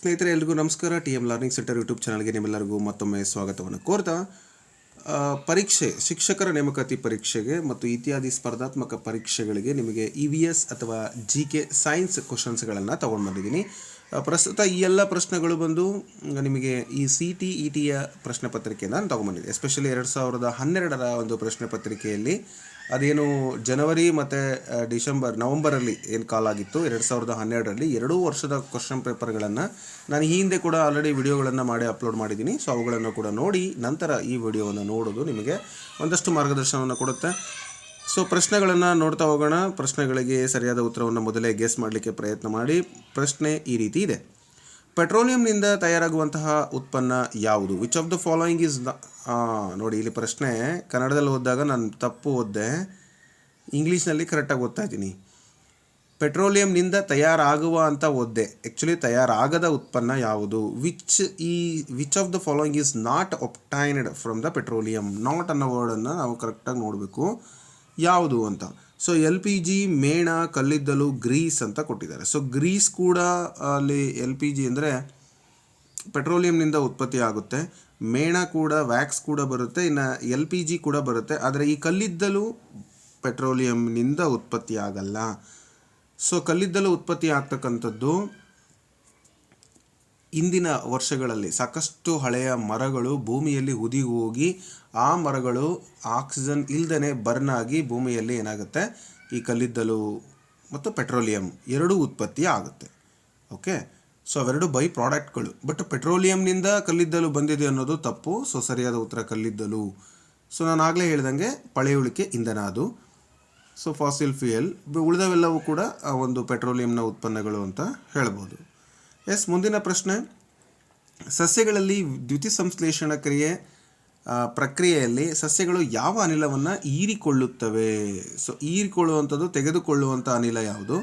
ಸ್ನೇಹಿತರೆ ಎಲ್ರಿಗೂ ನಮಸ್ಕಾರ. TM ಲರ್ನಿಂಗ್ ಸೆಂಟರ್ ಯೂಟ್ಯೂಬ್ ಚಾನಲ್ಗೆ ನಿಮ್ಮೆಲ್ಲರಿಗೂ ಮತ್ತೊಮ್ಮೆ ಸ್ವಾಗತವನ್ನು ಕೋರ್ತಾ ಪರೀಕ್ಷೆ ಶಿಕ್ಷಕರ ನೇಮಕಾತಿ ಪರೀಕ್ಷೆಗೆ ಮತ್ತು ಇತ್ಯಾದಿ ಸ್ಪರ್ಧಾತ್ಮಕ ಪರೀಕ್ಷೆಗಳಿಗೆ ನಿಮಗೆ EVS ಅಥವಾ GK ಸೈನ್ಸ್ ಕ್ವಶನ್ಸ್ಗಳನ್ನು ತೊಗೊಂಡು ಬಂದಿದ್ದೀನಿ. ಪ್ರಸ್ತುತ ಈ ಎಲ್ಲ ಪ್ರಶ್ನೆಗಳು ಬಂದು ನಿಮಗೆ ಈ CTETಯ ಪ್ರಶ್ನೆ ಪತ್ರಿಕೆಯನ್ನು ನಾನು ತೊಗೊಂಬಂದಿದ್ದೆ. ಎಸ್ಪೆಷಲಿ 2012ರ ಒಂದು ಪ್ರಶ್ನೆ ಪತ್ರಿಕೆಯಲ್ಲಿ ಅದೇನು ಜನವರಿ ಮತ್ತು ನವಂಬರಲ್ಲಿ ಏನು ಕಾಲಾಗಿತ್ತು 2012ರಲ್ಲಿ 2 ವರ್ಷದ ಕ್ವಶನ್ ಪೇಪರ್ಗಳನ್ನು ನಾನು ಈ ಹಿಂದೆ ಕೂಡ ಆಲ್ರೆಡಿ ವಿಡಿಯೋಗಳನ್ನು ಮಾಡಿ ಅಪ್ಲೋಡ್ ಮಾಡಿದ್ದೀನಿ. ಸೊ ಅವುಗಳನ್ನು ಕೂಡ ನೋಡಿ ನಂತರ ಈ ವಿಡಿಯೋವನ್ನು ನೋಡೋದು ನಿಮಗೆ ಒಂದಷ್ಟು ಮಾರ್ಗದರ್ಶನವನ್ನು ಕೊಡುತ್ತೆ. ಸೊ ಪ್ರಶ್ನೆಗಳನ್ನು ನೋಡ್ತಾ ಹೋಗೋಣ. ಪ್ರಶ್ನೆಗಳಿಗೆ ಸರಿಯಾದ ಉತ್ತರವನ್ನು ಮೊದಲೇ ಗೆಸ್ ಮಾಡಲಿಕ್ಕೆ ಪ್ರಯತ್ನ ಮಾಡಿ. ಪ್ರಶ್ನೆ ಈ ರೀತಿ ಇದೆ: ಪೆಟ್ರೋಲಿಯಂನಿಂದ ತಯಾರಾಗುವಂತಹ ಉತ್ಪನ್ನ ಯಾವುದು? Which of the following is ನೋಡಿ, ಇಲ್ಲಿ ಪ್ರಶ್ನೆ ಕನ್ನಡದಲ್ಲಿ ಓದಿದಾಗ ನಾನು ತಪ್ಪು ಓದಿದೆ, ಇಂಗ್ಲೀಷ್ನಲ್ಲಿ ಕರೆಕ್ಟಾಗಿ ಓದ್ತಾ ಇದ್ದೀನಿ. ಪೆಟ್ರೋಲಿಯಂನಿಂದ ತಯಾರಾಗುವ ಅಂತ ಓದಿದೆ, ಆ್ಯಕ್ಚುಲಿ ತಯಾರಾಗದ ಉತ್ಪನ್ನ ಯಾವುದು? Which of the following is not obtained from the petroleum. Not ಅನ್ನೋ ವರ್ಡನ್ನು ನಾವು ಕರೆಕ್ಟಾಗಿ ನೋಡಬೇಕು, ಯಾವುದು ಅಂತ. ಸೊ LPG, ಮೇಣ, ಕಲ್ಲಿದ್ದಲು, ಗ್ರೀಸ್ ಅಂತ ಕೊಟ್ಟಿದ್ದಾರೆ. ಸೊ ಗ್ರೀಸ್ ಕೂಡ ಅಲ್ಲಿ LPG ಅಂದರೆ ಪೆಟ್ರೋಲಿಯಂನಿಂದ ಉತ್ಪತ್ತಿ ಆಗುತ್ತೆ, ಮೇಣ ಕೂಡ ವ್ಯಾಕ್ಸ್ ಕೂಡ ಬರುತ್ತೆ, ಇನ್ನು LPG ಕೂಡ ಬರುತ್ತೆ. ಆದರೆ ಈ ಕಲ್ಲಿದ್ದಲು ಪೆಟ್ರೋಲಿಯಂನಿಂದ ಉತ್ಪತ್ತಿ ಆಗಲ್ಲ. ಸೊ ಕಲ್ಲಿದ್ದಲು ಉತ್ಪತ್ತಿ ಆಗ್ತಕ್ಕಂಥದ್ದು ಇಂದಿನ ವರ್ಷಗಳಲ್ಲಿ ಸಾಕಷ್ಟು ಹಳೆಯ ಮರಗಳು ಭೂಮಿಯಲ್ಲಿ ಹುದಿ ಹೋಗಿ ಆ ಮರಗಳು ಆಕ್ಸಿಜನ್ ಇಲ್ದೇ ಬರ್ನ್ ಆಗಿ ಭೂಮಿಯಲ್ಲಿ ಏನಾಗುತ್ತೆ, ಈ ಕಲ್ಲಿದ್ದಲು ಮತ್ತು ಪೆಟ್ರೋಲಿಯಂ ಎರಡೂ ಉತ್ಪತ್ತಿ ಆಗುತ್ತೆ. ಓಕೆ, ಸೊ ಅವೆರಡು ಬೈ ಪ್ರಾಡಕ್ಟ್ಗಳು. ಬಟ್ ಪೆಟ್ರೋಲಿಯಂನಿಂದ ಕಲ್ಲಿದ್ದಲು ಬಂದಿದೆ ಅನ್ನೋದು ತಪ್ಪು. ಸೊ ಸರಿಯಾದ ಉತ್ತರ ಕಲ್ಲಿದ್ದಲು. ಸೊ ನಾನು ಆಗಲೇ ಹೇಳ್ದಂಗೆ ಪಳೆಯುಳಿಕೆ ಇಂಧನ ಅದು. ಸೊ ಫಾಸಿಲ್ ಫ್ಯೂಯಲ್, ಉಳಿದವೆಲ್ಲವೂ ಕೂಡ ಒಂದು ಪೆಟ್ರೋಲಿಯಂನ ಉತ್ಪನ್ನಗಳು ಅಂತ ಹೇಳ್ಬೋದು. ಎಸ್, ಮುಂದಿನ ಪ್ರಶ್ನೆ: ಸಸ್ಯಗಳಲ್ಲಿ ದ್ಯುತಿಸಂಶ್ಲೇಷಣ ಪ್ರಕ್ರಿಯೆಯಲ್ಲಿ ಸಸ್ಯಗಳು ಯಾವ ಅನಿಲವನ್ನು ಹೀರಿಕೊಳ್ಳುತ್ತವೆ? ಸೊ ಹೀರಿಕೊಳ್ಳುವಂಥದ್ದು, ತೆಗೆದುಕೊಳ್ಳುವಂಥ ಅನಿಲ ಯಾವುದು?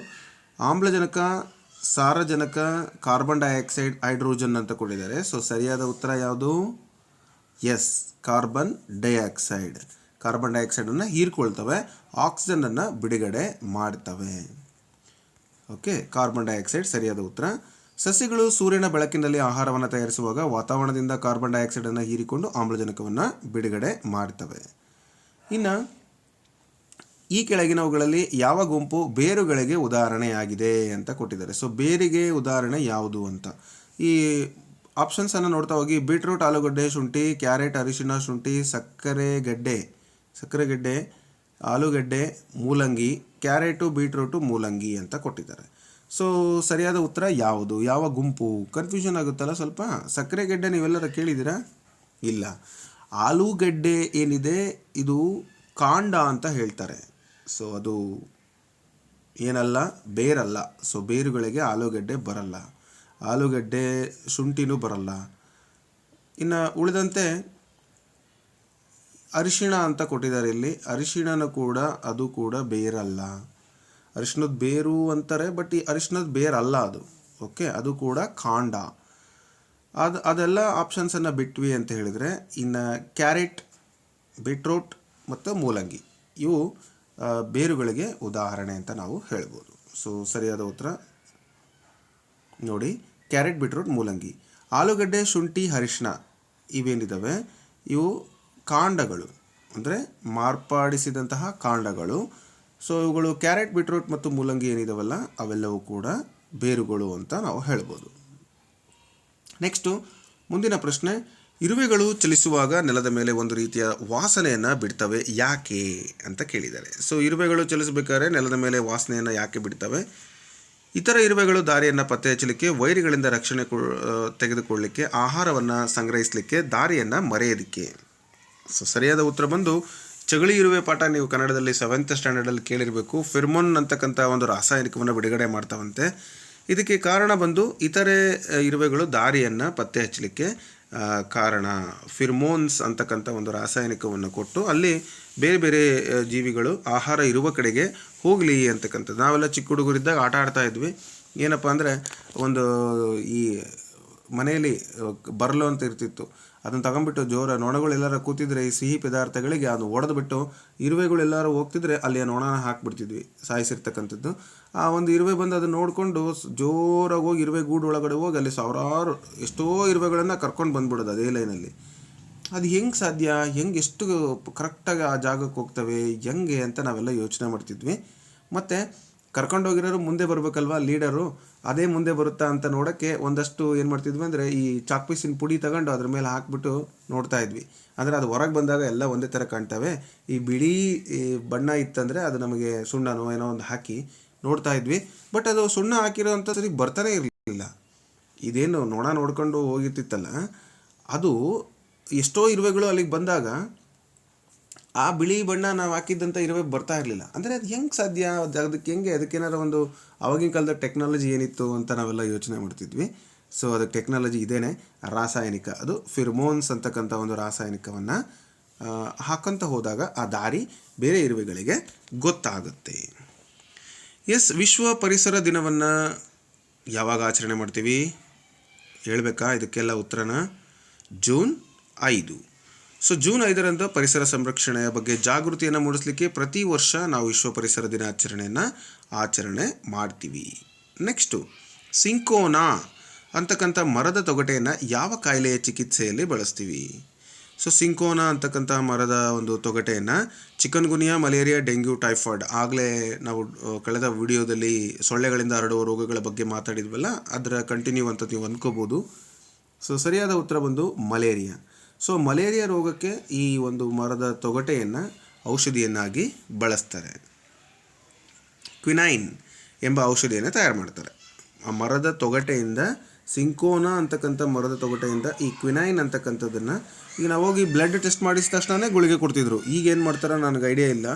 ಆಮ್ಲಜನಕ, ಸಾರಜನಕ, ಕಾರ್ಬನ್ ಡೈಆಕ್ಸೈಡ್, ಹೈಡ್ರೋಜನ್ ಅಂತ ಕೊಟ್ಟಿದ್ದಾರೆ. ಸೊ ಸರಿಯಾದ ಉತ್ತರ ಯಾವುದು? Yes, carbon dioxide. ಕಾರ್ಬನ್ ಡೈಆಕ್ಸೈಡನ್ನು ಹೀರಿಕೊಳ್ತವೆ, ಆಕ್ಸಿಜನನ್ನು ಬಿಡುಗಡೆ ಮಾಡ್ತವೆ. ಓಕೆ, ಕಾರ್ಬನ್ ಡೈಆಕ್ಸೈಡ್ ಸರಿಯಾದ ಉತ್ತರ. ಸಸ್ಯಗಳು ಸೂರ್ಯನ ಬೆಳಕಿನಲ್ಲಿ ಆಹಾರವನ್ನು ತಯಾರಿಸುವಾಗ ವಾತಾವರಣದಿಂದ ಕಾರ್ಬನ್ ಡೈಆಕ್ಸೈಡನ್ನು ಹೀರಿಕೊಂಡು ಆಮ್ಲಜನಕವನ್ನು ಬಿಡುಗಡೆ ಮಾಡ್ತವೆ. ಇನ್ನು ಈ ಕೆಳಗಿನವುಗಳಲ್ಲಿ ಯಾವ ಗುಂಪು ಬೇರುಗಳಿಗೆ ಉದಾಹರಣೆಯಾಗಿದೆ ಅಂತ ಕೊಟ್ಟಿದ್ದಾರೆ. ಸೊ ಬೇರಿಗೆ ಉದಾಹರಣೆ ಯಾವುದು ಅಂತ ಈ ಆಪ್ಷನ್ಸನ್ನು ನೋಡ್ತಾ ಹೋಗಿ: ಬೀಟ್ರೂಟ್, ಆಲೂಗಡ್ಡೆ, ಶುಂಠಿ, ಕ್ಯಾರೆಟ್, ಅರಿಶಿಣ, ಶುಂಠಿ, ಸಕ್ಕರೆಗೆಡ್ಡೆ, ಆಲೂಗಡ್ಡೆ, ಮೂಲಂಗಿ, ಕ್ಯಾರೆಟು, ಬೀಟ್ರೂಟು, ಮೂಲಂಗಿ ಅಂತ ಕೊಟ್ಟಿದ್ದಾರೆ. ಸೊ ಸರಿಯಾದ ಉತ್ತರ ಯಾವುದು? ಯಾವ ಗುಂಪು? ಕನ್ಫ್ಯೂಷನ್ ಆಗುತ್ತಲ್ಲ ಸ್ವಲ್ಪ. ಸಕ್ಕರೆಗೆಡ್ಡೆ ನೀವೆಲ್ಲರೂ ಕೇಳಿದ್ದೀರಾ? ಇಲ್ಲ. ಆಲೂಗಡ್ಡೆ ಏನಿದೆ ಇದು ಕಾಂಡ ಅಂತ ಹೇಳ್ತಾರೆ. ಸೊ ಅದು ಏನಲ್ಲ, ಬೇರಲ್ಲ. ಸೊ ಬೇರುಗಳಿಗೆ ಆಲೂಗಡ್ಡೆ ಬರಲ್ಲ. ಆಲೂಗಡ್ಡೆ, ಶುಂಠಿನೂ ಬರಲ್ಲ. ಇನ್ನು ಉಳಿದಂತೆ ಅರಿಶಿಣ ಅಂತ ಕೊಟ್ಟಿದ್ದಾರೆ ಇಲ್ಲಿ. ಅರಿಶಿಣನೂ ಕೂಡ ಅದು ಕೂಡ ಬೇರಲ್ಲ. ಅರಿಶಿಣದ ಬೇರು ಅಂತಾರೆ, ಬಟ್ ಈ ಅರಿಶಿಣದ ಬೇರಲ್ಲ ಅದು. ಓಕೆ, ಅದು ಕೂಡ ಕಾಂಡ. ಅದೆಲ್ಲ ಆಪ್ಷನ್ಸನ್ನು ಬಿಟ್ವಿ ಅಂತ ಹೇಳಿದರೆ, ಇನ್ನು ಕ್ಯಾರೆಟ್, ಬೀಟ್ರೂಟ್ ಮತ್ತು ಮೂಲಂಗಿ ಇವು ಬೇರುಗಳಿಗೆ ಉದಾಹರಣೆ ಅಂತ ನಾವು ಹೇಳ್ಬೋದು. ಸೊ ಸರಿಯಾದ ಉತ್ತರ ನೋಡಿ, ಕ್ಯಾರೆಟ್, ಬೀಟ್ರೂಟ್, ಮೂಲಂಗಿ. ಆಲೂಗಡ್ಡೆ, ಶುಂಠಿ, ಅರಿಶಿಣ ಇವೇನಿದ್ದಾವೆ ಇವು ಕಾಂಡಗಳು, ಅಂದರೆ ಮಾರ್ಪಡಿಸಿದಂತಹ ಕಾಂಡಗಳು. ಸೊ ಇವುಗಳು ಕ್ಯಾರೆಟ್, ಬೀಟ್ರೂಟ್ ಮತ್ತು ಮೂಲಂಗಿ ಏನಿದಾವಲ್ಲ ಅವೆಲ್ಲವೂ ಕೂಡ ಬೇರುಗಳು ಅಂತ ನಾವು ಹೇಳ್ಬೋದು. ನೆಕ್ಸ್ಟು ಮುಂದಿನ ಪ್ರಶ್ನೆ: ಇರುವೆಗಳು ಚಲಿಸುವಾಗ ನೆಲದ ಮೇಲೆ ಒಂದು ರೀತಿಯ ವಾಸನೆಯನ್ನು ಬಿಡ್ತವೆ, ಯಾಕೆ ಅಂತ ಕೇಳಿದ್ದಾರೆ. ಸೊ ಇರುವೆಗಳು ಚಲಿಸಬೇಕಾದ್ರೆ ನೆಲದ ಮೇಲೆ ವಾಸನೆಯನ್ನು ಯಾಕೆ ಬಿಡ್ತವೆ? ಇತರ ಇರುವೆಗಳು ದಾರಿಯನ್ನು ಪತ್ತೆ ಹಚ್ಚಲಿಕ್ಕೆ, ವೈರಿಗಳಿಂದ ರಕ್ಷಣೆ ತೆಗೆದುಕೊಳ್ಳಲಿಕ್ಕೆ, ಆಹಾರವನ್ನು ಸಂಗ್ರಹಿಸಲಿಕ್ಕೆ, ದಾರಿಯನ್ನು ಮರೆಯೋದಕ್ಕೆ. ಸೊ ಸರಿಯಾದ ಉತ್ತರ ಬಂದು ಚಗಳಿ ಇರುವೆ ಪಾಠ ನೀವು ಕನ್ನಡದಲ್ಲಿ 7th ಸ್ಟ್ಯಾಂಡರ್ಡಲ್ಲಿ ಕೇಳಿರಬೇಕು. ಫಿರ್ಮೋನ್ ಅಂತಕ್ಕಂಥ ಒಂದು ರಾಸಾಯನಿಕವನ್ನು ಬಿಡುಗಡೆ ಮಾಡ್ತಾವಂತೆ. ಇದಕ್ಕೆ ಕಾರಣ ಬಂದು ಇತರೆ ಇರುವೆಗಳು ದಾರಿಯನ್ನು ಪತ್ತೆ ಹಚ್ಚಲಿಕ್ಕೆ ಕಾರಣ. ಫಿರ್ಮೋನ್ಸ್ ಅಂತಕ್ಕಂಥ ಒಂದು ರಾಸಾಯನಿಕವನ್ನು ಕೊಟ್ಟು ಅಲ್ಲಿ ಬೇರೆ ಬೇರೆ ಜೀವಿಗಳು ಆಹಾರ ಇರುವ ಕಡೆಗೆ ಹೋಗಲಿ ಅಂತಕ್ಕಂಥದ್ದು. ನಾವೆಲ್ಲ ಚಿಕ್ಕ ಹುಡುಗರಿದ್ದಾಗ ಆಟ ಆಡ್ತಾ ಇದ್ವಿ. ಏನಪ್ಪ ಅಂದರೆ ಒಂದು ಈ ಮನೆಯಲ್ಲಿ ಬರಲು ಅಂತ ಇರ್ತಿತ್ತು, ಅದನ್ನು ತಗೊಂಡ್ಬಿಟ್ಟು ಜೋರ ನೊಣಗಳೆಲ್ಲರೂ ಕೂತಿದ್ರೆ ಈ ಸಿಹಿ ಪದಾರ್ಥಗಳಿಗೆ ಅದು ಒಡೆದ್ಬಿಟ್ಟು ಇರುವೆಗಳೆಲ್ಲರೂ ಹೋಗ್ತಿದ್ರೆ ಅಲ್ಲಿ ಆ ನೊಣನ ಹಾಕ್ಬಿಡ್ತಿದ್ವಿ ಸಾಯಿಸಿರ್ತಕ್ಕಂಥದ್ದು. ಆ ಒಂದು ಇರುವೆ ಬಂದು ಅದನ್ನು ನೋಡಿಕೊಂಡು ಜೋರಾಗಿ ಹೋಗಿ ಇರುವೆ ಗೂಡು ಒಳಗಡೆ ಹೋಗಿ ಅಲ್ಲಿ ಸಾವಿರಾರು ಎಷ್ಟೋ ಇರುವೆಗಳನ್ನು ಕರ್ಕೊಂಡು ಬಂದ್ಬಿಡೋದು ಅದೇ ಲೈನಲ್ಲಿ. ಅದು ಹೆಂಗೆ ಸಾಧ್ಯ, ಹೆಂಗೆ ಎಷ್ಟು ಕರೆಕ್ಟಾಗಿ ಆ ಜಾಗಕ್ಕೆ ಹೋಗ್ತವೆ ಹೆಂಗೆ ಅಂತ ನಾವೆಲ್ಲ ಯೋಚನೆ ಮಾಡ್ತಿದ್ವಿ. ಮತ್ತು ಕರ್ಕೊಂಡೋಗಿರೋರು ಮುಂದೆ ಬರಬೇಕಲ್ವ ಲೀಡರು, ಅದೇ ಮುಂದೆ ಬರುತ್ತಾ ಅಂತ ನೋಡೋಕ್ಕೆ ಒಂದಷ್ಟು ಏನು ಮಾಡ್ತಿದ್ವಿ ಅಂದರೆ ಈ ಚಾಕ್ ಪೀಸಿನ ಪುಡಿ ತಗೊಂಡು ಅದ್ರ ಮೇಲೆ ಹಾಕ್ಬಿಟ್ಟು ನೋಡ್ತಾ ಇದ್ವಿ. ಅಂದರೆ ಅದು ಹೊರಗೆ ಬಂದಾಗ ಎಲ್ಲ ಒಂದೇ ಥರ ಕಾಣ್ತವೆ. ಈ ಬಿಳಿ ಬಣ್ಣ ಇತ್ತಂದರೆ ಅದು ನಮಗೆ ಸುಣ್ಣನೋ ಏನೋ ಒಂದು ಹಾಕಿ ನೋಡ್ತಾ ಇದ್ವಿ. ಬಟ್ ಅದು ಸುಣ್ಣ ಹಾಕಿರೋ ಅಂಥ ಸರಿ ಬರ್ತಾನೆ ಇರಲಿಲ್ಲ. ಇದೇನು ನೋಡ್ಕೊಂಡು ಹೋಗಿರ್ತಿತ್ತಲ್ಲ, ಅದು ಎಷ್ಟೋ ಇರುವೆಗಳು ಅಲ್ಲಿಗೆ ಬಂದಾಗ ಆ ಬಿಳಿ ಬಣ್ಣ ನಾವು ಹಾಕಿದ್ದಂಥ ಇರುವೆ ಬರ್ತಾ ಇರಲಿಲ್ಲ. ಅಂದರೆ ಅದು ಹೆಂಗೆ ಸಾಧ್ಯ, ಅದಕ್ಕೆ ಹೆಂಗೆ, ಅದಕ್ಕೇನಾರು ಒಂದು ಆವಾಗಿನ ಕಾಲದ ಟೆಕ್ನಾಲಜಿ ಏನಿತ್ತು ಅಂತ ನಾವೆಲ್ಲ ಯೋಚನೆ ಮಾಡ್ತಿದ್ವಿ. ಸೊ ಅದಕ್ಕೆ ಟೆಕ್ನಾಲಜಿ ಇದೇನೆ, ರಾಸಾಯನಿಕ, ಅದು ಫಿರ್ಮೋನ್ಸ್ ಅಂತಕ್ಕಂಥ ಒಂದು ರಾಸಾಯನಿಕವನ್ನು ಹಾಕೊಂತ ಹೋದಾಗ ಆ ದಾರಿ ಬೇರೆ ಇರುವೆಗಳಿಗೆ ಗೊತ್ತಾಗುತ್ತೆ. ವಿಶ್ವ ಪರಿಸರ ದಿನವನ್ನು ಯಾವಾಗ ಆಚರಣೆ ಮಾಡ್ತೀವಿ ಹೇಳಬೇಕಾ? ಇದಕ್ಕೆಲ್ಲ ಉತ್ತರನ ಜೂನ್ 5. ಸೊ ಜೂನ್ 5ರಂದು ಪರಿಸರ ಸಂರಕ್ಷಣೆಯ ಬಗ್ಗೆ ಜಾಗೃತಿಯನ್ನು ಮೂಡಿಸಲಿಕ್ಕೆ ಪ್ರತಿ ವರ್ಷ ನಾವು ವಿಶ್ವ ಪರಿಸರ ದಿನಾಚರಣೆಯನ್ನು ಆಚರಣೆ ಮಾಡ್ತೀವಿ. ನೆಕ್ಸ್ಟು ಸಿಂಕೋನಾ ಅಂತಕ್ಕಂಥ ಮರದ ತೊಗಟೆಯನ್ನು ಯಾವ ಕಾಯಿಲೆಯ ಚಿಕಿತ್ಸೆಯಲ್ಲಿ ಬಳಸ್ತೀವಿ? ಸೊ ಸಿಂಕೋನಾ ಅಂತಕ್ಕಂಥ ಮರದ ಒಂದು ತೊಗಟೆಯನ್ನು ಚಿಕನ್ಗುನಿಯಾ, ಮಲೇರಿಯಾ, ಡೆಂಗ್ಯೂ, ಟೈಫಾಯ್ಡ್, ಆಗಲೇ ನಾವು ಕಳೆದ ವಿಡಿಯೋದಲ್ಲಿ ಸೊಳ್ಳೆಗಳಿಂದ ಹರಡುವ ರೋಗಗಳ ಬಗ್ಗೆ ಮಾತಾಡಿದ್ವಲ್ಲ, ಅದರ ಕಂಟಿನ್ಯೂ ಅಂತ ನೀವು ಅಂದ್ಕೋಬೋದು. ಸೊ ಸರಿಯಾದ ಉತ್ತರ ಬಂದು ಮಲೇರಿಯಾ. ಸೊ ಮಲೇರಿಯಾ ರೋಗಕ್ಕೆ ಈ ಒಂದು ಮರದ ತೊಗಟೆಯನ್ನು ಔಷಧಿಯನ್ನಾಗಿ ಬಳಸ್ತಾರೆ. ಕ್ವಿನೈನ್ ಎಂಬ ಔಷಧಿಯನ್ನು ತಯಾರು ಮಾಡ್ತಾರೆ. ಆ ಮರದ ತೊಗಟೆಯಿಂದ, ಸಿಂಕೋನಾ ಅಂತಕ್ಕಂಥ ಮರದ ತೊಗಟೆಯಿಂದ ಈ ಕ್ವಿನೈನ್ ಅಂತಕ್ಕಂಥದ್ದನ್ನು, ಈಗ ನಾವು ಹೋಗಿ ಬ್ಲಡ್ ಟೆಸ್ಟ್ ಮಾಡಿದ ತಕ್ಷಣವೇ ಗುಳಿಗೆ ಕೊಡ್ತಿದ್ರು. ಈಗ ಏನು ಮಾಡ್ತಾರೋ ನನಗೆ ಐಡಿಯಾ ಇಲ್ಲ.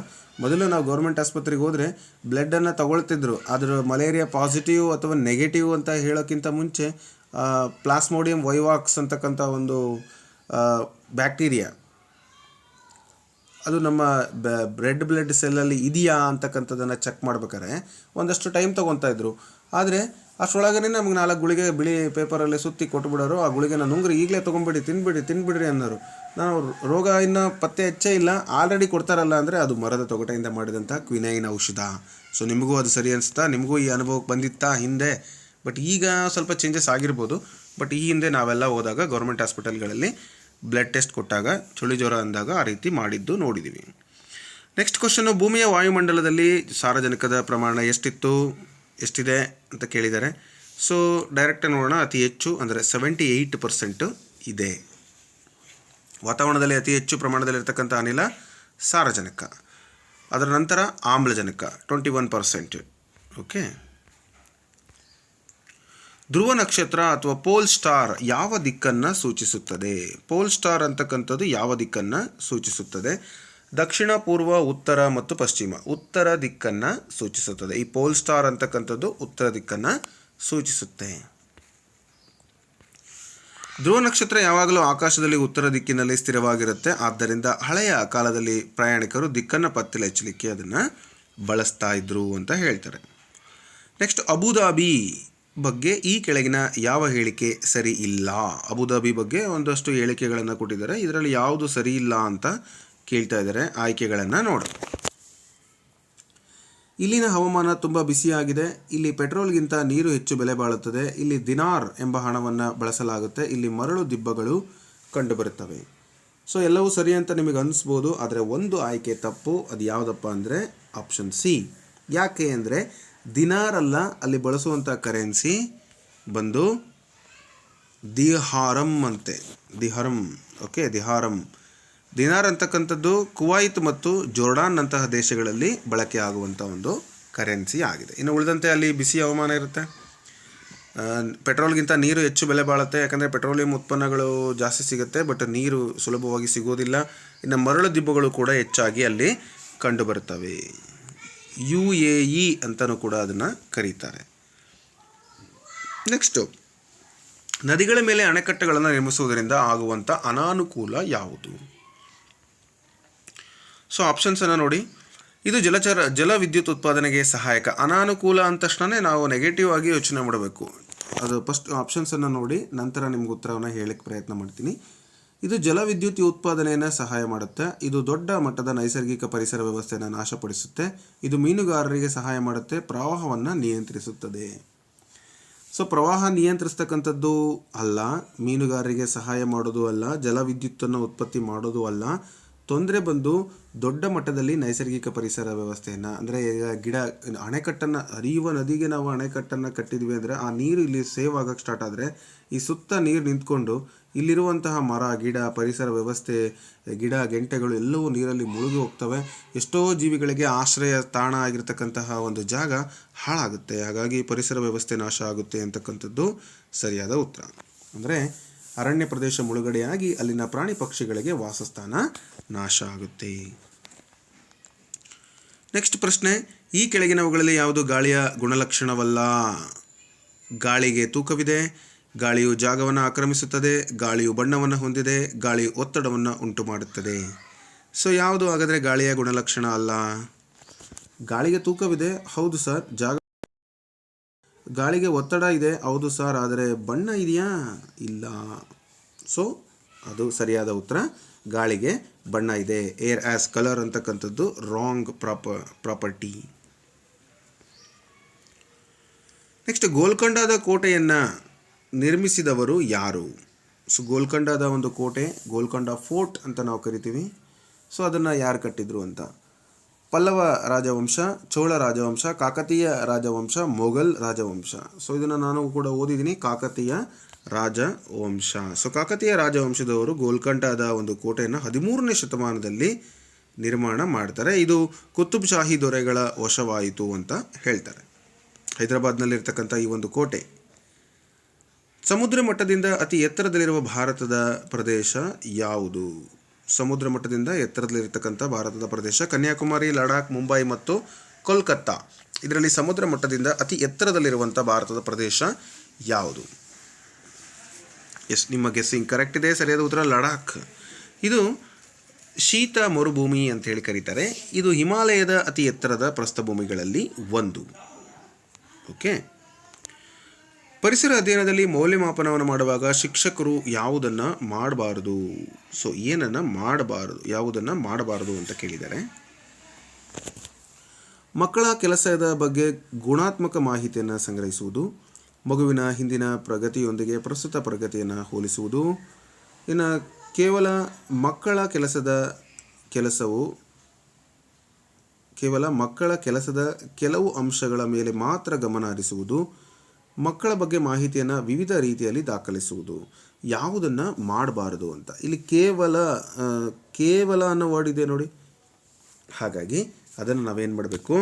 ಮೊದಲು ನಾವು ಗೌರ್ಮೆಂಟ್ ಆಸ್ಪತ್ರೆಗೆ ಹೋದರೆ ಬ್ಲಡ್ಡನ್ನು ತಗೊಳ್ತಿದ್ರು. ಅದರ ಮಲೇರಿಯಾ ಪಾಸಿಟಿವ್ ಅಥವಾ ನೆಗೆಟಿವ್ ಅಂತ ಹೇಳೋಕ್ಕಿಂತ ಮುಂಚೆ ಪ್ಲಾಸ್ಮೋಡಿಯಂ ವೈವಾಕ್ಸ್ ಅಂತಕ್ಕಂಥ ಒಂದು ಬ್ಯಾಕ್ಟೀರಿಯಾ, ಅದು ನಮ್ಮ ಬ್ಲಡ್ ಸೆಲ್ಲಲ್ಲಿ ಇದೆಯಾ ಅಂತಕ್ಕಂಥದ್ದನ್ನು ಚೆಕ್ ಮಾಡ್ಬೇಕಾದ್ರೆ ಒಂದಷ್ಟು ಟೈಮ್ ತೊಗೊತಾ ಇದ್ರು. ಆದರೆ ಅಷ್ಟರೊಳಗೇ ನಮ್ಗೆ 4 ಗುಳಿಗೆ ಬಿಳಿ ಪೇಪರಲ್ಲಿ ಸುತ್ತಿ ಕೊಟ್ಬಿಡೋರು. ಆ ಗುಳಿಗೆನ ನುಂಗ್ರಿ, ಈಗಲೇ ತೊಗೊಂಬಿಡಿ, ತಿನ್ಬಿಡ್ರಿ ಅನ್ನೋರು. ನಾವು ರೋಗ ಇನ್ನೂ ಪತ್ತೆ ಹಚ್ಚೇ ಇಲ್ಲ, ಆಲ್ರೆಡಿ ಕೊಡ್ತಾರಲ್ಲ ಅಂದರೆ ಅದು ಮರದ ತೊಗಟೆಯಿಂದ ಮಾಡಿದಂಥ ಕ್ವಿನೈನ್ ಔಷಧ. ಸೊ ನಿಮಗೂ ಅದು ಸರಿ ಅನಿಸ್ತಾ? ನಿಮಗೂ ಈ ಅನುಭವಕ್ಕೆ ಬಂದಿತ್ತಾ ಹಿಂದೆ? ಬಟ್ ಈಗ ಸ್ವಲ್ಪ ಚೇಂಜಸ್ ಆಗಿರ್ಬೋದು. ಬಟ್ ಈ ಹಿಂದೆ ನಾವೆಲ್ಲ ಹೋದಾಗ ಗೌರ್ಮೆಂಟ್ ಹಾಸ್ಪಿಟಲ್ಗಳಲ್ಲಿ ಬ್ಲಡ್ ಟೆಸ್ಟ್ ಕೊಟ್ಟಾಗ ಚಳಿ ಜ್ವರ ಅಂದಾಗ ಆ ರೀತಿ ಮಾಡಿದ್ದು ನೋಡಿದ್ದೀವಿ. ನೆಕ್ಸ್ಟ್ ಕ್ವಶನ್ನು, ಭೂಮಿಯ ವಾಯುಮಂಡಲದಲ್ಲಿ ಸಾರಜನಕದ ಪ್ರಮಾಣ ಎಷ್ಟಿದೆ ಅಂತ ಕೇಳಿದ್ದಾರೆ. ಸೊ ಡೈರೆಕ್ಟಾಗಿ ನೋಡೋಣ. ಅತಿ ಹೆಚ್ಚು ಅಂದರೆ 78% ಇದೆ. ವಾತಾವರಣದಲ್ಲಿ ಅತಿ ಹೆಚ್ಚು ಪ್ರಮಾಣದಲ್ಲಿರ್ತಕ್ಕಂಥ ಅನಿಲ ಸಾರಜನಕ, ಅದರ ನಂತರ ಆಮ್ಲಜನಕ 21%. ಓಕೆ. ಧ್ರುವ ನಕ್ಷತ್ರ ಅಥವಾ ಪೋಲ್ ಸ್ಟಾರ್ ಯಾವ ದಿಕ್ಕನ್ನು ಸೂಚಿಸುತ್ತದೆ? ಪೋಲ್ ಸ್ಟಾರ್ ಅಂತಕ್ಕಂಥದ್ದು ಯಾವ ದಿಕ್ಕನ್ನು ಸೂಚಿಸುತ್ತದೆ? ದಕ್ಷಿಣ, ಪೂರ್ವ, ಉತ್ತರ ಮತ್ತು ಪಶ್ಚಿಮ. ಉತ್ತರ ದಿಕ್ಕನ್ನು ಸೂಚಿಸುತ್ತದೆ. ಈ ಪೋಲ್ ಸ್ಟಾರ್ ಅಂತಕ್ಕಂಥದ್ದು ಉತ್ತರ ದಿಕ್ಕನ್ನು ಸೂಚಿಸುತ್ತೆ. ಧ್ರುವ ನಕ್ಷತ್ರ ಯಾವಾಗಲೂ ಆಕಾಶದಲ್ಲಿ ಉತ್ತರ ದಿಕ್ಕಿನಲ್ಲಿ ಸ್ಥಿರವಾಗಿರುತ್ತೆ. ಆದ್ದರಿಂದ ಹಳೆಯ ಕಾಲದಲ್ಲಿ ಪ್ರಯಾಣಿಕರು ದಿಕ್ಕನ್ನು ಪತ್ತೆ ಹಚ್ಚಲಿಕ್ಕೆ ಅದನ್ನು ಬಳಸ್ತಾ ಇದ್ರು ಅಂತ ಹೇಳ್ತಾರೆ. ನೆಕ್ಸ್ಟ್, ಅಬುಧಾಬಿ ಬಗ್ಗೆ ಈ ಕೆಳಗಿನ ಯಾವ ಹೇಳಿಕೆ ಸರಿ ಇಲ್ಲ? ಅಬುಧಾಬಿ ಬಗ್ಗೆ ಒಂದಷ್ಟು ಹೇಳಿಕೆಗಳನ್ನು ಕೊಟ್ಟಿದ್ದಾರೆ. ಇದರಲ್ಲಿ ಯಾವುದು ಸರಿ ಇಲ್ಲ ಅಂತ ಕೇಳ್ತಾ ಇದ್ದಾರೆ. ಆಯ್ಕೆಗಳನ್ನು ನೋಡೋಣ. ಇಲ್ಲಿನ ಹವಾಮಾನ ತುಂಬ ಬಿಸಿಯಾಗಿದೆ. ಇಲ್ಲಿ ಪೆಟ್ರೋಲ್ಗಿಂತ ನೀರು ಹೆಚ್ಚು ಬೆಲೆ ಬಾಳುತ್ತದೆ. ಇಲ್ಲಿ ದಿನಾರ್ ಎಂಬ ಹಣವನ್ನು ಬಳಸಲಾಗುತ್ತೆ. ಇಲ್ಲಿ ಮರಳು ದಿಬ್ಬಗಳು ಕಂಡುಬರುತ್ತವೆ. ಸೊ ಎಲ್ಲವೂ ಸರಿ ಅಂತ ನಿಮಗೆ ಅನಿಸ್ಬೋದು. ಆದರೆ ಒಂದು ಆಯ್ಕೆ ತಪ್ಪು. ಅದು ಯಾವುದಪ್ಪ ಅಂದರೆ ಆಪ್ಷನ್ ಸಿ. ಯಾಕೆ ಅಂದರೆ ದಿನಾರ್ ಅಲ್ಲ, ಅಲ್ಲಿ ಬಳಸುವಂಥ ಕರೆನ್ಸಿ ಬಂದು ದಿಹಾರಮ್ ಅಂತೆ. ದಿಹಾರಮ್. ಓಕೆ, ದಿಹಾರಮ್. ದಿನಾರ್ ಅಂತಕ್ಕಂಥದ್ದು ಕುವೈತ್ ಮತ್ತು ಜೋರ್ಡಾನ್ ಅಂತಹ ದೇಶಗಳಲ್ಲಿ ಬಳಕೆ ಆಗುವಂಥ ಒಂದು ಕರೆನ್ಸಿ ಆಗಿದೆ. ಇನ್ನು ಉಳಿದಂತೆ ಅಲ್ಲಿ ಬಿಸಿ ಹವಾಮಾನ ಇರುತ್ತೆ. ಪೆಟ್ರೋಲ್ಗಿಂತ ನೀರು ಹೆಚ್ಚು ಬೆಲೆ ಬಾಳುತ್ತೆ. ಯಾಕಂದರೆ ಪೆಟ್ರೋಲಿಯಂ ಉತ್ಪನ್ನಗಳು ಜಾಸ್ತಿ ಸಿಗುತ್ತೆ, ಬಟ್ ನೀರು ಸುಲಭವಾಗಿ ಸಿಗೋದಿಲ್ಲ. ಇನ್ನು ಮರಳು ದಿಬ್ಬಗಳು ಕೂಡ ಹೆಚ್ಚಾಗಿ ಅಲ್ಲಿ ಕಂಡುಬರುತ್ತವೆ. UAE ಅಂತಲೂ ಕೂಡ ಅದನ್ನು ಕರೀತಾರೆ. ನೆಕ್ಸ್ಟು, ನದಿಗಳ ಮೇಲೆ ಅಣೆಕಟ್ಟುಗಳನ್ನು ನಿರ್ಮಿಸುವುದರಿಂದ ಆಗುವಂಥ ಅನಾನುಕೂಲ ಯಾವುದು? ಸೊ ಆಪ್ಷನ್ಸನ್ನು ನೋಡಿ. ಇದು ಜಲ ವಿದ್ಯುತ್ ಉತ್ಪಾದನೆಗೆ ಸಹಾಯಕ. ಅನಾನುಕೂಲ ಅಂದ ತಕ್ಷಣ ನಾವು ನೆಗೆಟಿವ್ ಆಗಿ ಯೋಚನೆ ಮಾಡಬೇಕು. ಅದು ಫಸ್ಟ್ ಆಪ್ಷನ್ಸನ್ನು ನೋಡಿ ನಂತರ ನಿಮ್ಗೆ ಉತ್ತರವನ್ನು ಹೇಳಕ್ಕೆ ಪ್ರಯತ್ನ ಮಾಡ್ತೀನಿ. ಇದು ಜಲವಿದ್ಯುತ್ ಉತ್ಪಾದನೆಯನ್ನು ಸಹಾಯ ಮಾಡುತ್ತೆ. ಇದು ದೊಡ್ಡ ಮಟ್ಟದ ನೈಸರ್ಗಿಕ ಪರಿಸರ ವ್ಯವಸ್ಥೆಯನ್ನು ನಾಶಪಡಿಸುತ್ತೆ. ಇದು ಮೀನುಗಾರರಿಗೆ ಸಹಾಯ ಮಾಡುತ್ತೆ. ಪ್ರವಾಹವನ್ನು ನಿಯಂತ್ರಿಸುತ್ತದೆ. ಸೊ ಪ್ರವಾಹ ನಿಯಂತ್ರಿಸ್ತಕ್ಕಂಥದ್ದು ಅಲ್ಲ, ಮೀನುಗಾರರಿಗೆ ಸಹಾಯ ಮಾಡೋದು ಅಲ್ಲ, ಜಲವಿದ್ಯುತ್ತನ್ನು ಉತ್ಪತ್ತಿ ಮಾಡೋದು ಅಲ್ಲ. ತೊಂದರೆ ಬಂದು ದೊಡ್ಡ ಮಟ್ಟದಲ್ಲಿ ನೈಸರ್ಗಿಕ ಪರಿಸರ ವ್ಯವಸ್ಥೆಯನ್ನು, ಅಂದರೆ ಈಗ ಅಣೆಕಟ್ಟನ್ನು, ಹರಿಯುವ ನದಿಗೆ ನಾವು ಅಣೆಕಟ್ಟನ್ನು ಕಟ್ಟಿದ್ವಿ ಅಂದರೆ ಆ ನೀರು ಇಲ್ಲಿ ಸೇವ್ ಆಗೋಕ್ಕೆ ಸ್ಟಾರ್ಟ್ ಆದರೆ ಈ ಸುತ್ತ ನೀರು ನಿಂತ್ಕೊಂಡು ಇಲ್ಲಿರುವಂತಹ ಮರ ಗಿಡ ಪರಿಸರ ವ್ಯವಸ್ಥೆ ಗಿಡ ಗೆಂಟೆಗಳು ಎಲ್ಲವೂ ನೀರಲ್ಲಿ ಮುಳುಗಿ ಹೋಗ್ತವೆ. ಎಷ್ಟೋ ಜೀವಿಗಳಿಗೆ ಆಶ್ರಯ ತಾಣ ಆಗಿರ್ತಕ್ಕಂತಹ ಒಂದು ಜಾಗ ಹಾಳಾಗುತ್ತೆ. ಹಾಗಾಗಿ ಪರಿಸರ ವ್ಯವಸ್ಥೆ ನಾಶ ಆಗುತ್ತೆ ಅಂತಕ್ಕಂಥದ್ದು ಸರಿಯಾದ ಉತ್ತರ. ಅಂದರೆ ಅರಣ್ಯ ಪ್ರದೇಶ ಮುಳುಗಡೆಯಾಗಿ ಅಲ್ಲಿನ ಪ್ರಾಣಿ ಪಕ್ಷಿಗಳಿಗೆ ವಾಸಸ್ಥಾನ ನಾಶ ಆಗುತ್ತೆ. ನೆಕ್ಸ್ಟ್ ಪ್ರಶ್ನೆ, ಈ ಕೆಳಗಿನವುಗಳಲ್ಲಿ ಯಾವುದು ಗಾಳಿಯ ಗುಣಲಕ್ಷಣವಲ್ಲ? ಗಾಳಿಗೆ ತೂಕವಿದೆ, ಗಾಳಿಯು ಜಾಗವನ್ನು ಆಕ್ರಮಿಸುತ್ತದೆ, ಗಾಳಿಯು ಬಣ್ಣವನ್ನು ಹೊಂದಿದೆ, ಗಾಳಿಯು ಒತ್ತಡವನ್ನು ಉಂಟು ಮಾಡುತ್ತದೆ. ಸೊ ಯಾವುದು ಹಾಗಾದರೆ ಗಾಳಿಯ ಗುಣಲಕ್ಷಣ ಅಲ್ಲ? ಗಾಳಿಗೆ ತೂಕವಿದೆ, ಹೌದು ಸರ್. ಗಾಳಿಗೆ ಒತ್ತಡ ಇದೆ, ಹೌದು ಸರ್. ಆದರೆ ಬಣ್ಣ ಇದೆಯಾ? ಇಲ್ಲ. ಸೊ ಅದು ಸರಿಯಾದ ಉತ್ತರ. ಗಾಳಿಗೆ ಬಣ್ಣ ಇದೆ. ಏರ್ ಆಸ್ ಕಲರ್ ಅಂತಕ್ಕಂಥದ್ದು ರಾಂಗ್ ಪ್ರಾಪರ್ಟಿ. ನೆಕ್ಸ್ಟ್, ಗೋಲ್ಕೊಂಡದ ಕೋಟೆಯನ್ನು ನಿರ್ಮಿಸಿದವರು ಯಾರು? ಸೊ ಗೋಲ್ಕೊಂಡದ ಒಂದು ಕೋಟೆ, ಗೋಲ್ಕೊಂಡ ಫೋರ್ಟ್ ಅಂತ ನಾವು ಕರಿತೀವಿ. ಸೊ ಅದನ್ನು ಯಾರು ಕಟ್ಟಿದ್ರು ಅಂತ? ಪಲ್ಲವ ರಾಜವಂಶ, ಚೋಳ ರಾಜವಂಶ, ಕಾಕತೀಯ ರಾಜವಂಶ, ಮೊಘಲ್ ರಾಜವಂಶ. ಸೊ ಇದನ್ನು ನಾನು ಕೂಡ ಓದಿದ್ದೀನಿ, ಕಾಕತೀಯ ರಾಜವಂಶ. ಸೊ ಕಾಕತೀಯ ರಾಜವಂಶದವರು ಗೋಲ್ಕೊಂಡದ ಒಂದು ಕೋಟೆಯನ್ನು 13ನೇ ಶತಮಾನದಲ್ಲಿ ನಿರ್ಮಾಣ ಮಾಡ್ತಾರೆ. ಇದು ಕುತುಬ್ ಶಾಹಿ ದೊರೆಗಳ ವಶವಾಯಿತು ಅಂತ ಹೇಳ್ತಾರೆ. ಹೈದರಾಬಾದ್ನಲ್ಲಿರ್ತಕ್ಕಂಥ ಈ ಒಂದು ಕೋಟೆ. ಸಮುದ್ರ ಮಟ್ಟದಿಂದ ಅತಿ ಎತ್ತರದಲ್ಲಿರುವ ಭಾರತದ ಪ್ರದೇಶ ಯಾವುದು? ಸಮುದ್ರ ಮಟ್ಟದಿಂದ ಎತ್ತರದಲ್ಲಿರ್ತಕ್ಕಂಥ ಭಾರತದ ಪ್ರದೇಶ ಕನ್ಯಾಕುಮಾರಿ, ಲಡಾಖ್, ಮುಂಬೈ ಮತ್ತು ಕೋಲ್ಕತ್ತಾ. ಇದರಲ್ಲಿ ಸಮುದ್ರ ಮಟ್ಟದಿಂದ ಅತಿ ಎತ್ತರದಲ್ಲಿರುವಂಥ ಭಾರತದ ಪ್ರದೇಶ ಯಾವುದು? ಎಸ್, ನಿಮ್ಮ ಗೆಸ್ಸಿಂಗ್ ಕರೆಕ್ಟ್ ಇದೆ. ಸರಿಯಾದ ಉತ್ತರ ಲಡಾಖ್. ಇದು ಶೀತ ಮರುಭೂಮಿ ಅಂತ ಹೇಳಿ ಕರೀತಾರೆ. ಇದು ಹಿಮಾಲಯದ ಅತಿ ಎತ್ತರದ ಪ್ರಸ್ಥಭೂಮಿಗಳಲ್ಲಿ ಒಂದು. ಓಕೆ. ಪರಿಸರ ಅಧ್ಯಯನದಲ್ಲಿ ಮೌಲ್ಯಮಾಪನವನ್ನು ಮಾಡುವಾಗ ಶಿಕ್ಷಕರು ಯಾವುದನ್ನು ಮಾಡಬಾರದು? ಸೊ ಏನನ್ನು ಮಾಡಬಾರದು, ಯಾವುದನ್ನು ಮಾಡಬಾರದು ಅಂತ ಕೇಳಿದ್ದಾರೆ. ಮಕ್ಕಳ ಕೆಲಸದ ಬಗ್ಗೆ ಗುಣಾತ್ಮಕ ಮಾಹಿತಿಯನ್ನು ಸಂಗ್ರಹಿಸುವುದು, ಮಗುವಿನ ಹಿಂದಿನ ಪ್ರಗತಿಯೊಂದಿಗೆ ಪ್ರಸ್ತುತ ಪ್ರಗತಿಯನ್ನು ಹೋಲಿಸುವುದು, ಇನ್ನು ಕೇವಲ ಮಕ್ಕಳ ಕೆಲಸದ ಕೆಲವು ಅಂಶಗಳ ಮೇಲೆ ಮಾತ್ರ ಗಮನ ಹರಿಸುವುದು, ಮಕ್ಕಳ ಬಗ್ಗೆ ಮಾಹಿತಿಯನ್ನು ವಿವಿಧ ರೀತಿಯಲ್ಲಿ ದಾಖಲಿಸುವುದು. ಯಾವುದನ್ನು ಮಾಡಬಾರದು ಅಂತ ಇಲ್ಲಿ ಕೇವಲ ಅನ್ನೋ ವರ್ಡ್ ಇದೆ ನೋಡಿ. ಹಾಗಾಗಿ ಅದನ್ನು ನಾವೇನು ಮಾಡಬೇಕು,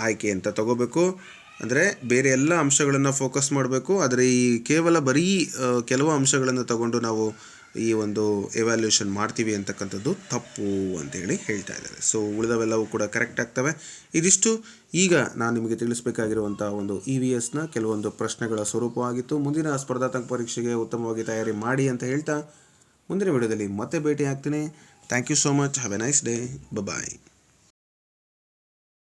ಆಯ್ಕೆ ಅಂತ ತಗೋಬೇಕು. ಅಂದರೆ ಬೇರೆ ಎಲ್ಲ ಅಂಶಗಳನ್ನು ಫೋಕಸ್ ಮಾಡಬೇಕು. ಆದರೆ ಈ ಕೇವಲ ಬರೀ ಕೆಲವು ಅಂಶಗಳನ್ನು ತಗೊಂಡು ನಾವು ಈ ಒಂದು ಎವ್ಯಾಲ್ಯೂಷನ್ ಮಾಡ್ತೀವಿ ಅಂತಕ್ಕಂಥದ್ದು ತಪ್ಪು ಅಂತೇಳಿ ಹೇಳ್ತಾ ಇದ್ದಾರೆ. ಸೊ ಉಳಿದವೆಲ್ಲವೂ ಕೂಡ ಕರೆಕ್ಟ್ ಆಗ್ತವೆ. ಇದಿಷ್ಟು ಈಗ ನಾನು ನಿಮಗೆ ತಿಳಿಸಬೇಕಾಗಿರುವಂಥ ಒಂದು EVSನ ಕೆಲವೊಂದು ಪ್ರಶ್ನೆಗಳ ಸ್ವರೂಪವಾಗಿತ್ತು. ಮುಂದಿನ ಸ್ಪರ್ಧಾತ್ಮಕ ಪರೀಕ್ಷೆಗೆ ಉತ್ತಮವಾಗಿ ತಯಾರಿ ಮಾಡಿ ಅಂತ ಹೇಳ್ತಾ ಮುಂದಿನ ವಿಡಿಯೋದಲ್ಲಿ ಮತ್ತೆ ಭೇಟಿ ಆಗ್ತೀನಿ. Thank you so much. Have a nice day. Bye.